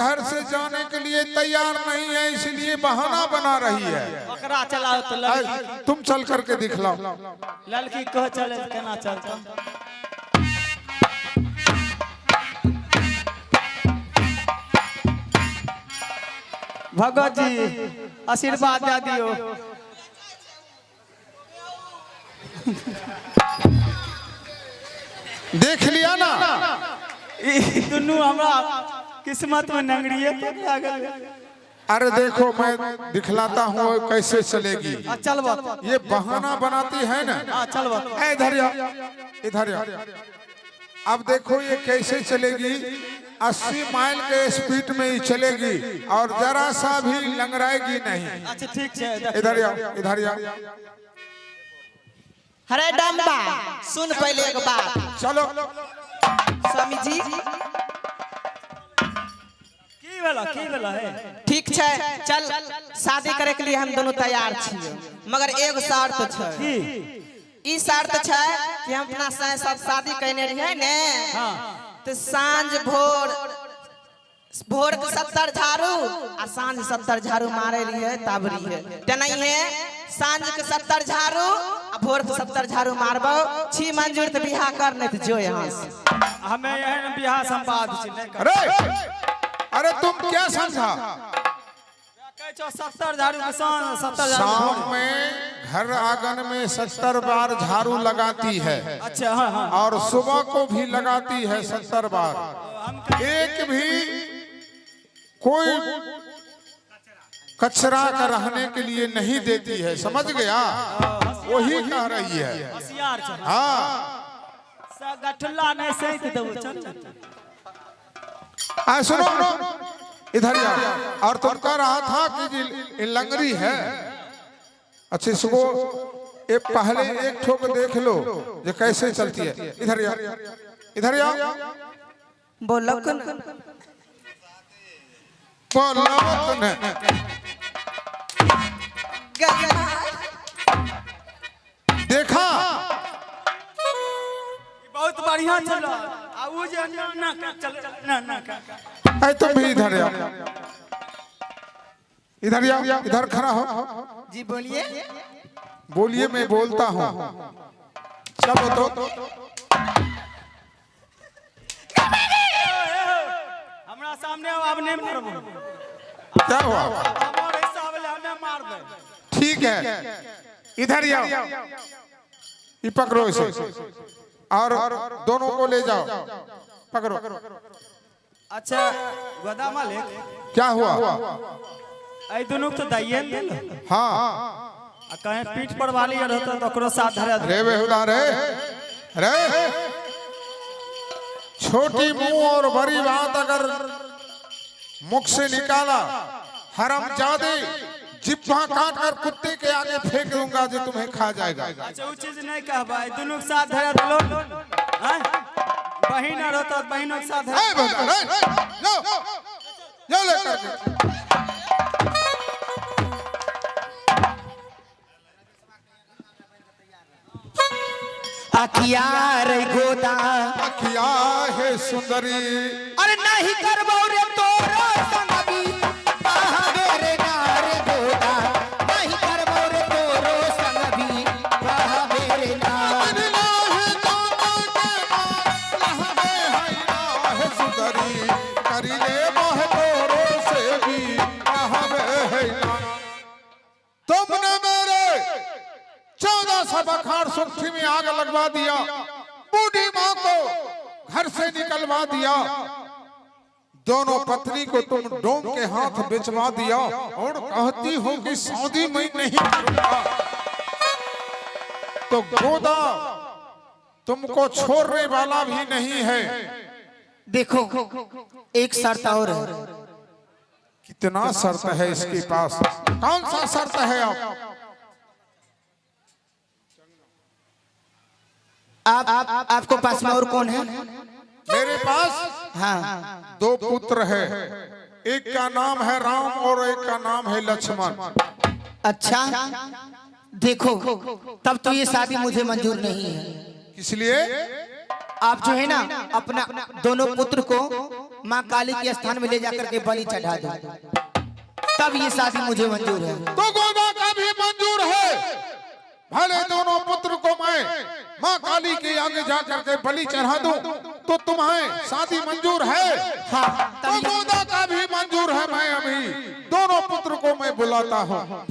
घर से जाने के लिए तैयार नहीं है, इसलिए बहाना बना रही है। पकड़ा चलाओ तो लड़की तुम चल करके दिखलाओ। लड़की कह चले केना चलता। भगत जी आशीर्वाद दे दियो। देख लिया ना, दोनों हमरा किस्मत में नंगड़िए पकड़ा गए। अरे देखो मैं दिखलाता हूँ कैसे चलेगी। चल बात ये बहाना बनाती है ना। चल बात इधर इधर। अब देखो ये कैसे चलेगी, 80 माइल के स्पीड में ही चलेगी और जरा सा भी लंगड़ाएगी नहीं। अच्छा ठीक है, इधर आओ, इधर आओ। हरे डम्बा सुन पहले एक बात। चलो स्वामी जी की भेला है। ठीक है, चल शादी करे के लिए हम दोनों तैयार छियै, मगर एगो शर्त छै। ई शर्त छै कि हम अपना साथ शादी करने रहिए ने, तो सांझ भोर के 70 झाड़ू और सांझ 70 झाड़ू मारे रहिए तब रहिए। नहीं है सांझ के 70 झाड़ू और भोर के 70 झाड़ू मारबो छी मंजूर तो बियाह कर नहीं तो जो यहाँ से हमें यह बियाह संवाद अरे तुम क्या समझा? 70 झाड़ू के 70 शाम में घर आंगन में 70 बार झाड़ू लगाती है। अच्छा हाँ हाँ। और सुबह को भी लगाती है 70 बार। एक भी कोई कचरा का रहने के लिए नहीं देती है, समझ गया? वही कह रही है। हाँ गठुल्ला नहीं सही तो सुनो इधर आओ। और तुम कह रहा था कि ये लंगड़ी है। अच्छे सुबह ये पहले एक ठोक देख लो जो कैसे चलती है। इधर आओ, इधर आओ। बोलो देखा बहुत बढ़िया चलो। तुम भी इधर आओ, इधर आओ, इधर खड़ा हो। जी बोलिए। बोलिए, मैं बोलता हूँ। चलो तो हमरा सामने अब नहीं मारबो। क्या हुआ? हमारे हिसाब ले हमें मार दे। ठीक है, इधर आओ। ये पकड़ो इसे और दोनों को ले जाओ। पकड़ो। अच्छा गोदा मालिक क्या हुआ? आई दोनों तो दाइए दिल। हाँ कहीं पीठ पर वाली रहता तो ओकरो साथ धरे रे बेहुदा रे। रे छोटी मुंह और बड़ी बात अगर मुख से निकाला, हरामजादे जिब्भा काट कर कुत्ते के आगे फेंक दूंगा जो तुम्हें खा जाएगा। अच्छा वो चीज नहीं कह भाई, दोनों के साथ धरे दो लोग। बहिन रहता बहनों के साथ अखिया रे गोदा अखिया है सुंदरी। अरे नहीं करबो रे तोरा संगबी बहावे रे नारे गोदा। नहीं करबो रे तोरो संगबी बहावे रे नारे। सुंदरी करीले मोह तोरो से भी बहावे है। तुमने मेरे 14 बखार सुर्खी में आग लगवा दिया, बूढ़ी माँ को घर से निकलवा दिया, दोनों पत्नी को तुम डोम के हाथ बेचवा दिया और कहती हो कि शादी मैं नहीं करूंगा। तो गोदा तुमको छोड़ने वाला भी नहीं है। देखो एक शर्त और है। कितना शर्त है इसके पास? कौन सा शर्त है? आपको पास में और कौन है? मेरे पास हाँ 2 पुत्र है। एक का नाम है राम और एक का नाम है लक्ष्मण। अच्छा देखो तब तो ये शादी मुझे मंजूर नहीं है। इसलिए आप जो है ना अपना दोनों पुत्र को माँ काली के स्थान में ले जाकर के बलि चढ़ा दूं, तब ये शादी मुझे मंजूर है। तो गोदा का भी मंजूर है। भले दोनों पुत्र को मैं माँ काली के आगे जाकर के बलि चढ़ा दूं तो तुम्हें शादी मंजूर है। हाँ, तो गोदा का भी मंजूर है। मैं अभी दोनों पुत्र को मैं बुलाता हूँ।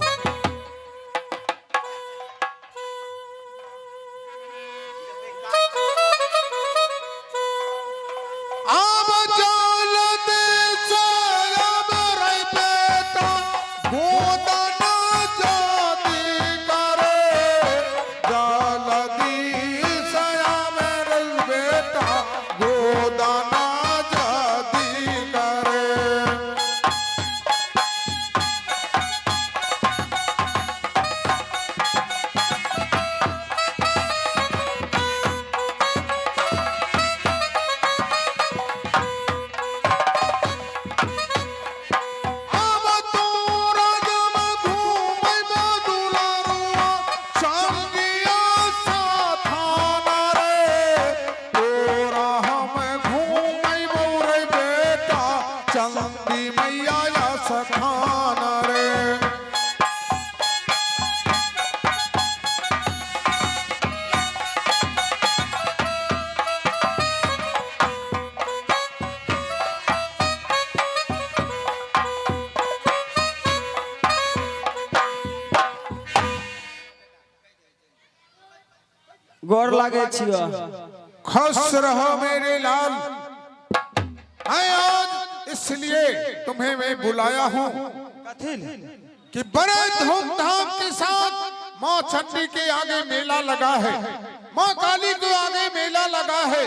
गोर लागे छियो। खुश रहो मेरे लाल। मैं आज इसलिए तुम्हें मैं बुलाया हूँ कि बड़े धूमधाम के साथ माँ चंडी के आगे मेला लगा है, माँ काली के आगे मेला लगा है।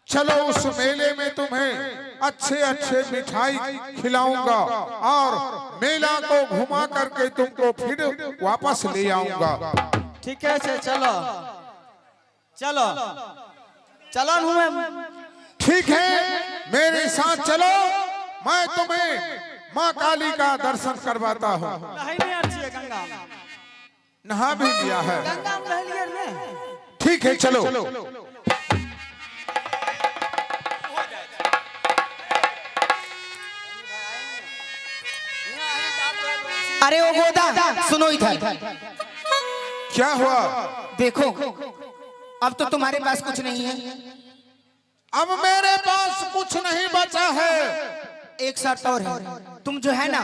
चलो उस मेले में तुम्हें अच्छे अच्छे मिठाई खिलाऊंगा और मेला को घुमा करके तुमको फिर वापस ले आऊंगा। ठीक है चलो चलो चलो मैं। ठीक है, मेरे साथ चलो, मैं तुम्हें माँ काली का दर्शन करवाता हूँ। गंगा नहा भी लिया है। गंगा में नहा लिया ने। ठीक है चलो। अरे ओ गोदा, सुनो इधर। क्या हुआ? देखो, अब तो तुम्हारे पास कुछ नहीं है। अब मेरे पास कुछ नहीं बचा है। एक शर्त और है, तुम जो है ना,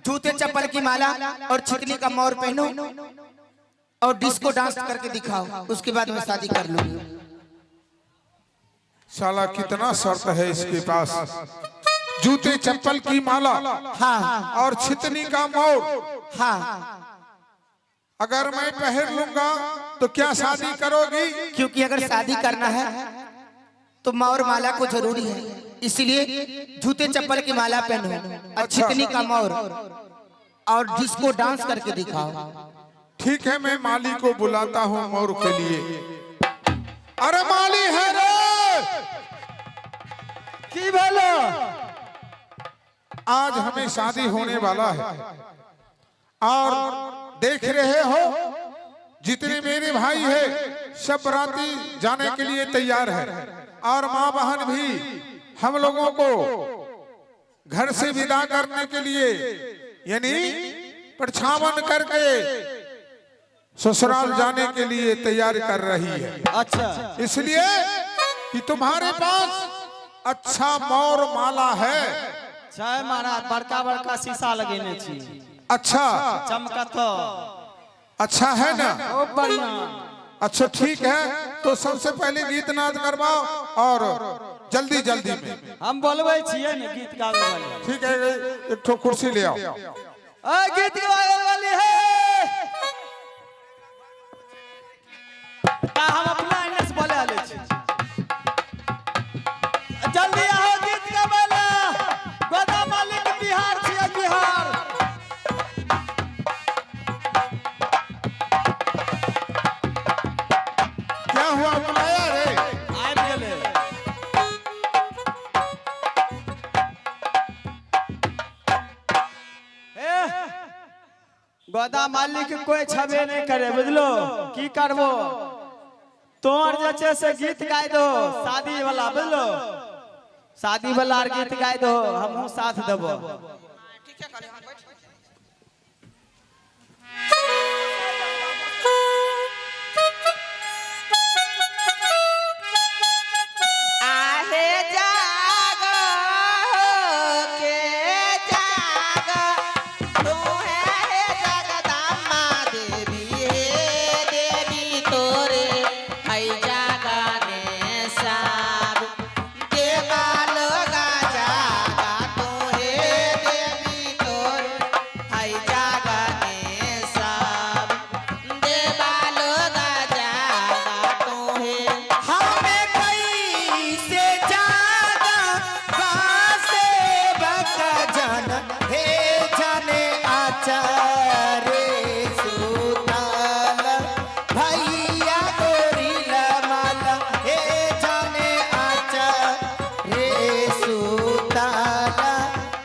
जूते चप्पल की माला और छितनी का मोर पहनो और डिस्को डांस करके दिखाओ, उसके बाद मैं शादी कर लूंगी। साला कितना शर्त है इसके पास। जूते चप्पल की माला, हाँ और छितनी का मोर। हाँ, अगर मैं पहन लूंगा तो क्या शादी करोगी? क्योंकि अगर शादी करना है तो मोर माला को जरूरी है, इसलिए जूते चप्पल की माला पहनो और छितनी का मोर और डिस्को डांस करके दिखाओ। ठीक है, मैं माली को बुलाता हूँ मोर के लिए। अरे माली है रे, की भेलो? आज हमें शादी होने वाला है और देख रहे हो जितने मेरे भाई है सब बराती जाने के लिए तैयार है और माँ बहन भी हम लोगों को घर से विदा करने के लिए यानी परछावन करके ससुराल जाने के लिए तैयारी कर रही है। अच्छा, इसलिए कि तुम्हारे पास अच्छा मोर माला है। जय महाराज, बड़का बड़का शीशा लगेने छी। अच्छा चमकत अच्छा है ना? ओ बढ़िया। अच्छा ठीक है, तो सबसे पहले गीत नाद करवाओ और जल्दी जल्दी में। हम बोलबे छिए ने गीत गावे वाले। ठीक है, एक ठो कुर्सी ले आओ। ओ गीत गावे वाली है ता हम अपना इने से बोले आले छी। जल्दी आओ गीत गावेला। गोदा मालिक बिहार छिए, बिहार। क्या हुआ, बुलाया रे? आइब गेले। गोदा मालिक कोई छबे नहीं करे, बुझलो? की करबो? तोर जे छे से गीत गाय दो शादी वाला, बुझलो? शादी वाला आर गीत गाय दो हमहू साथ देबो। ठीक है करे हां बैठ आहे जाग के जाग तू है जगदम्बा देवी हे देवी तोरे है जागने सब देवा लोगा जागा तू हे देवी तोरे है जागने सब देवा लोगा जागा तू हे हमें कैसे जागा कासे बका जन हे जाने आचारे सुताल भैया गोरिला माला हे जाने आचारे सुताल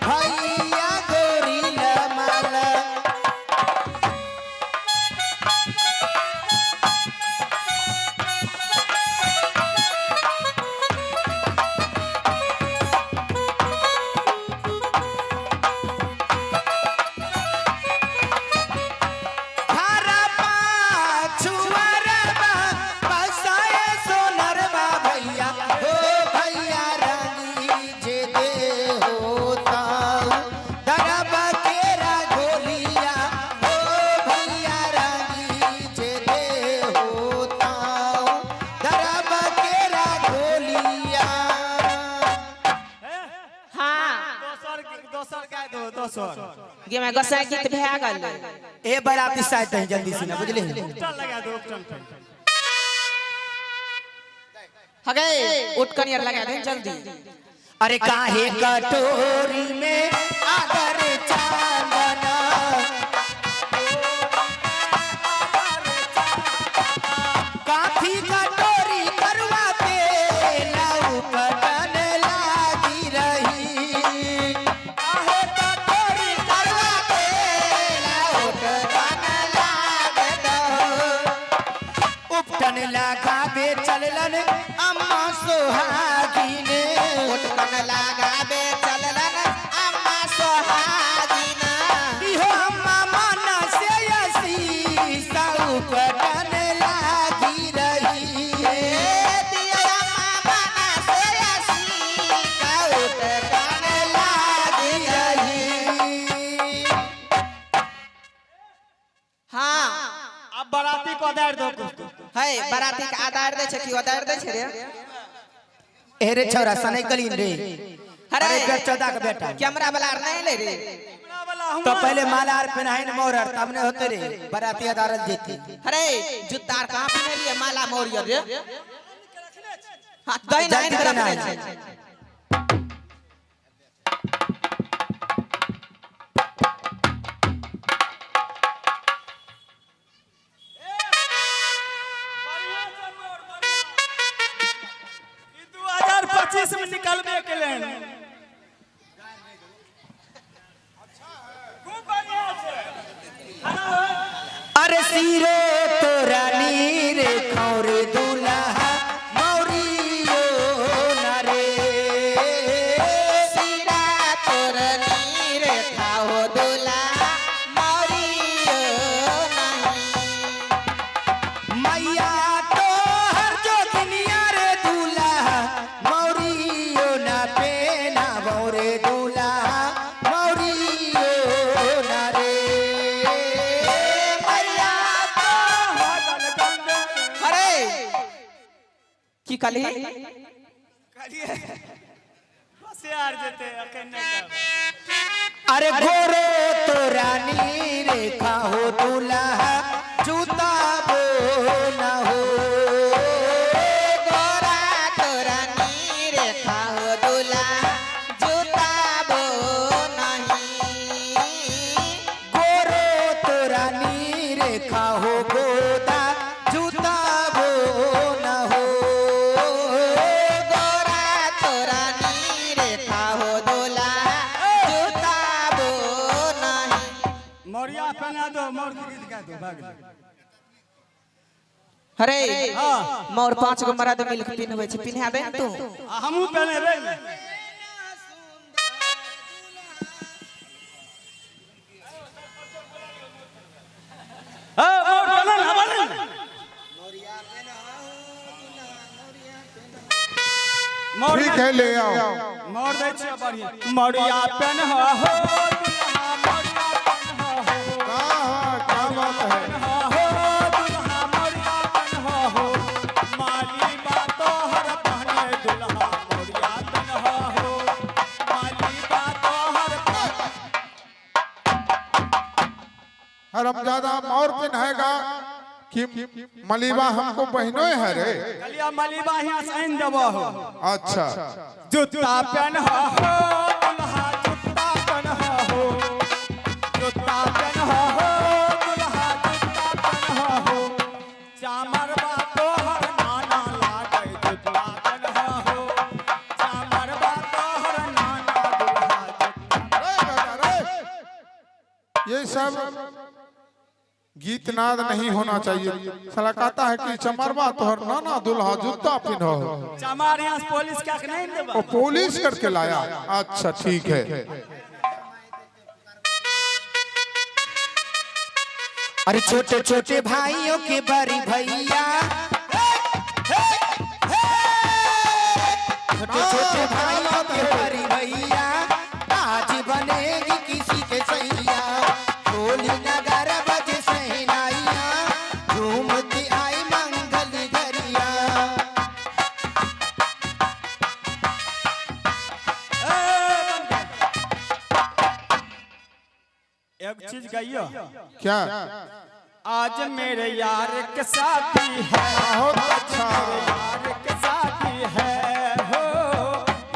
भैया गोरिला माला। हरपा छुअरबा बसाए सोनरबा भैया हो भैया रानी जे दे होता दरबा केरा गोलिया हो भैया रानी जे दे होता दरबा केरा गोलिया। हां दोसर गाय दो दोसर गे मैं गोसाई गीत भे गेल ए बराती साथ है जल्दी से ना बुझले। उपटन लगा दो उपटन हगे उठ कनियर लगा दे जल्दी। अरे काहे कटोरी में आगर चांदना काठी कटोरी करवा पे लाऊ पटन लागी रही काहे कटोरी करवा पे लाऊ पटन लागे दो उपटन लगाबे चललन अम्मा सोहागिने उठकन लगाबे चललन अम्मा सोहागिना इहो अम्मा माना से असी साउ पटन लागी रही दिया अम्मा बना से असी का उठकन लागी रही। हां अब बराती को दार दो कुछ है बराती के आधार दे छै कि आधार दे छै रे एरे छोरा सनै कलीन रे। अरे अरे बेर चौदा का बेटा कैमरा वाला नहीं ले रे तो पहले माला आर पहनाइन मोरर तब ने होते रे बराती अदालत जेती। अरे जूतार कहां पहने लिए माला मोरियर रे हां दई नहीं जल्दी कर करना रहे है। छै ई 2025 में निकलबे केले खूब बढ़िया छै। अरे सिरे तोरा नीरे खौरे दुल्हा मौरियो ना रे सिरा तोर नीर खाओ दुला मौरियो नहीं मैया तो हर जो दुनिया रे दूल्हा मौरियो ना पेना मौरे दूल्हा मौरियो ना रे मैया अरे की कली होशियार जेते अखन नहीं कर अरे गोरे तो रानी रेखा हो दूल्हा जूता बो ना हो गोरा तोरा नीर खाओ दुला जूता बो नहीं गोरे तो रानी रेखा हो गोदा जूता बो ना हो गोरा तोरा नीर खाओ दुला जूता बो नहीं मोरिया पहना दो मोर के गीत गा दो भाग अरे हां मोर 5 गो मर्द मिल के पिनवे छै पिनहाबे तू हमहू पहने रे ठीक है, ले आओ। मोर दे छियै बढ़िया मोरिया पेन हो दुल्हा मोरिया पेन हो हाँ, क्या बात है। दुल्हा मोरिया पेन हो माली बातो हर पहने दुल्हा मोरिया पेन हो माली बातो हर हरमजादा मोर पिन्हेगा कि मलीबा हमको बहनों है रे। कलिया मलीबा यहाँ साइन देबो हो अच्छा, जूता पेन हो दुल्हा जूता पेन हो जूता पेन हो दुल्हा जूता पेन हो चामर बातो हर नाना लागे जूता पेन हो चामर बातो हर नाना दुल्हा ये सब गीत नाद नहीं होना चाहिए। साला कहता है कि चमरवा तोहर नाना दुल्हा जूता पिन्हो। चामर यहाँ से पुलिस क्या के नहीं देबो वो पुलिस करके लाया। अच्छा ठीक है। अरे छोटे छोटे भाइयों के बड़ी भैया छोटे छोटे भाइयों के बड़ी भैया आज बनेगी किसी के सैया होली नगर बजे सहनाइया झूमती आई मंगल घरिया। एक चीज गाइयो क्या? आज मेरे यार के साथी है बहुत अच्छा। यार के साथी है हो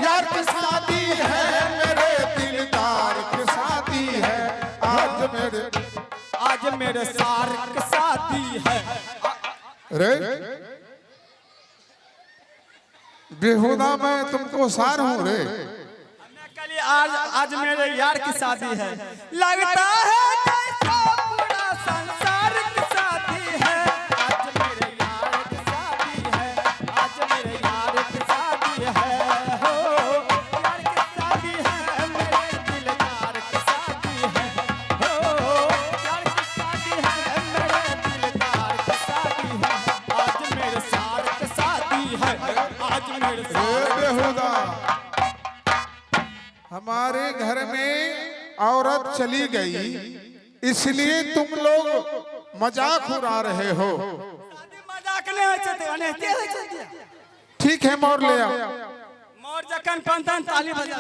यार की शादी है, मेरे दिलदार की शादी है। आज मेरे सार के साथी है रे बेहुदा मैं तुमको सार हूँ रे। मैं कल आज मेरे यार की शादी है लगता है जैसा पूरा संसार की शादी है आज मेरे यार की शादी है आज मेरे यार की शादी है हो यार की शादी है मेरे दिलदार की शादी है हो यार की शादी है मेरे दिलदार की शादी है आज मेरे सार की शादी है आज मेरे रे सार बेहुदा, हमारे घर में औरत चली गई इसलिए तुम लोग मजाक उड़ा रहे हो। शादी मजाक नहीं होय छै त अनहते होय छै। ठीक है, मोर ले आओ। मोर जखन पंतन ताली बजा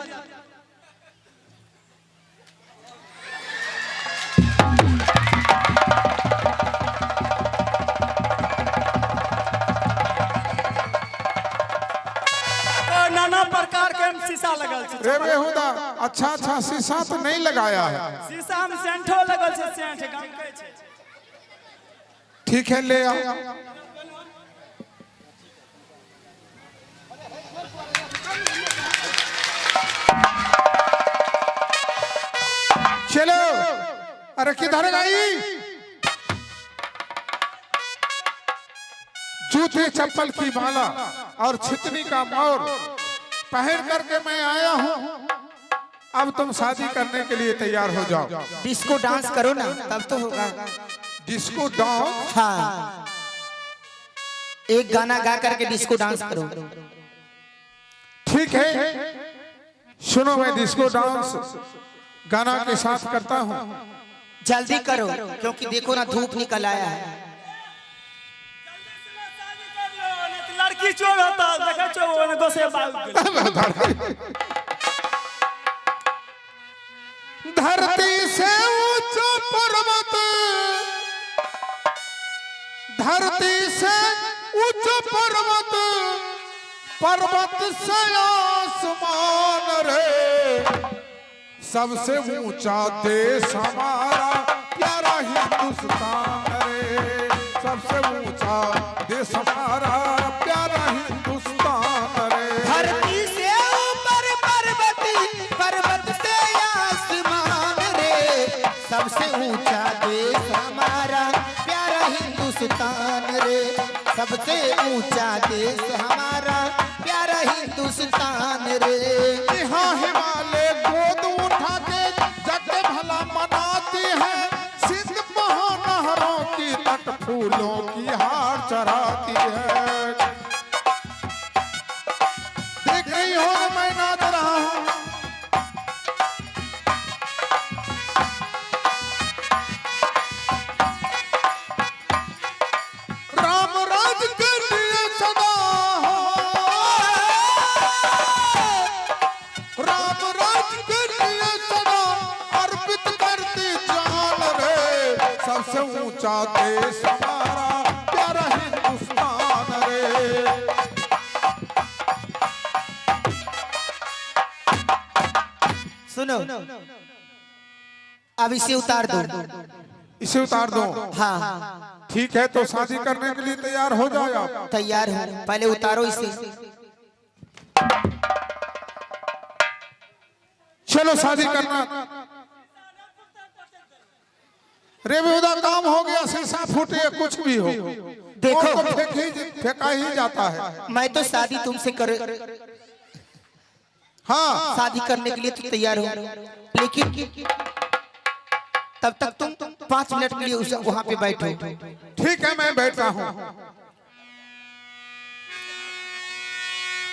नाना प्रकार के शीशा लगल छै रे बेहुदा, अच्छा अच्छा शीशा तो नहीं लगाया है। शीशा में सेंठो लगल छै सेंठ गमकै छै ठीक है, ले आओ। चलो, अरे किधर गई? जूते चप्पल की माला और छितनी का मोर पहन करके मैं आया हूँ। अब तुम शादी करने के लिए तैयार हो जाओ। डिस्को डांस करो ना तब तो होगा। Disco dance? हाँ, एक गाना गा करके डिस्को डांस करो। ठीक है, सुनो मैं डिस्को डांस गाना के साथ करता हूँ। जल्दी करो क्योंकि देखो ना धूप निकल आया है। लड़की चोर होता देखा चो उनको से भाग धरती से ऊंचा पर्वत, धरती से ऊंचा पर्वत, पर्वत से आसमान रे, सबसे ऊंचा देश हमारा प्यारा हिंदुस्तान रे, सबसे ऊंचा देश हमारा प्यारा हिंदुस्तान रे। धरती से ऊपर पर्वत, पर्वत से आसमान रे, सबसे ऊंचा देश हमारा प्यारा हिंदुस्तान रे, सबसे ऊंचा देश हमारा प्यारा हिंदुस्तान रे। यहाँ हिमालय गोद उठा के फूलों की हार चढ़ाती है। देख रही हो ना मैं नाच रहा हूं। राम राज के लिए सदा राम राज के लिए सदा अर्पित करती जान रे। सबसे ऊंचा देश हमारा प्यारा हिंदुस्तान रे। सुनो, अब इसे उतार दो। इसे उतार दो। हाँ, ठीक है, तो शादी करने के लिए तैयार हो जाओ आप। तैयार हो, पहले उतारो इसे। चलो शादी करना। रे बेहुदा काम हो गया, शीशा फूटे या कुछ भी हो, देखो, और तो फेंका ही जाता है। मैं तो शादी तुमसे कर, हाँ, शादी करने के लिए तो तैयार हो, लेकिन तब तक तुम 5 मिनट के लिए वहां पे बैठो। ठीक है, मैं बैठता हूँ।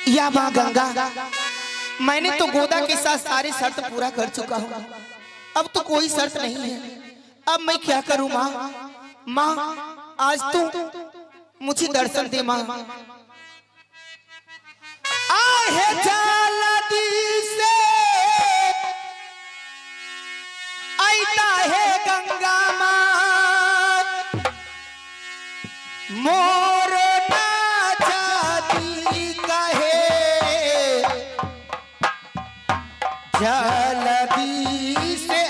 या माँ गंगा, मैंने तो गोदा के साथ सारे शर्त पूरा कर चुका हूँ, अब तो कोई शर्त नहीं है। अब मैं क्या करूँ माँ? माँ आज तू मुझे दर्शन दे माँ। आहे जलदी से आईता है गंगा माँ, मोर ना जाती कहे, जलदी से